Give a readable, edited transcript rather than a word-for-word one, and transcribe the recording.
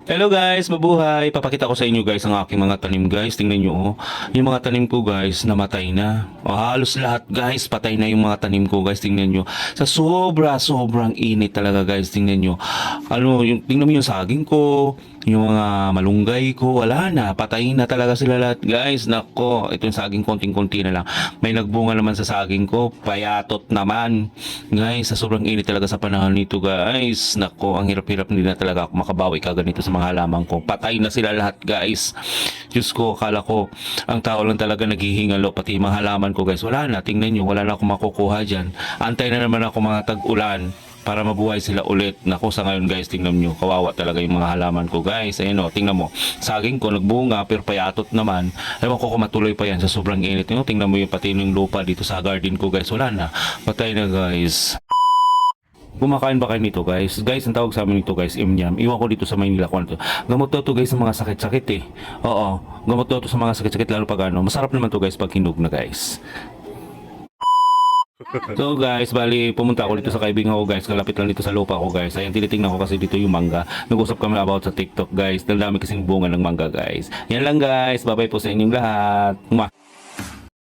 Hello guys, mabuhay! Papakita ko sa inyo guys ang aking mga tanim guys. Tingnan nyo oh. Yung mga tanim ko guys, namatay na. Oh, halos lahat guys, patay na yung mga tanim ko guys. Tingnan nyo. Sa sobrang init talaga guys. Tingnan nyo. Tingnan mo yung saging ko, yung mga malunggay ko, wala na. Patay na talaga sila lahat guys. Nako, ito yung saging konting-konti na lang. May nagbunga naman sa saging ko, payatot naman. Guys, sa sobrang init talaga sa panahon nito guys. Nako, ang hirap-hirap hindi na talaga ako makabawi kaganito sa mga halaman ko. Patay na sila lahat guys. Diyos ko, akala ko ang tao lang talaga naghihingalo, pati yung mga halaman ko guys. Wala na, tingnan nyo, wala na akong makukuha dyan. Antay na naman ako mga tag-ulan para mabuhay sila ulit. Nako, sa ngayon guys, tingnan nyo, kawawa talaga yung mga halaman ko guys. Ayun o, tingnan mo, saging ko nagbunga pero payatot naman. Ewan ko kung matuloy pa yan sa sobrang init. Tingnan mo yung pati yung lupa dito sa garden ko guys. Wala na, patay na guys. Kumakain ba kayo nito guys? Guys, ang tawag sa amin nito guys, imyam. Iwan ko dito sa Maynila kung ano to. Gamot to guys sa mga sakit-sakit eh. Oo, gamot to sa mga sakit-sakit lalo pag ano. Masarap naman to guys pag hinog na guys. So guys, bali pumunta ako dito sa kaibigan ko guys. Kalapit lang dito sa lupa ko guys. Ayan, tinitingnan ko kasi dito yung mangga. Nag-usap kami about sa TikTok guys. Dahil dami kasing bunga ng mangga guys. Yan lang guys. Bye bye po sa inyong lahat. Mwah!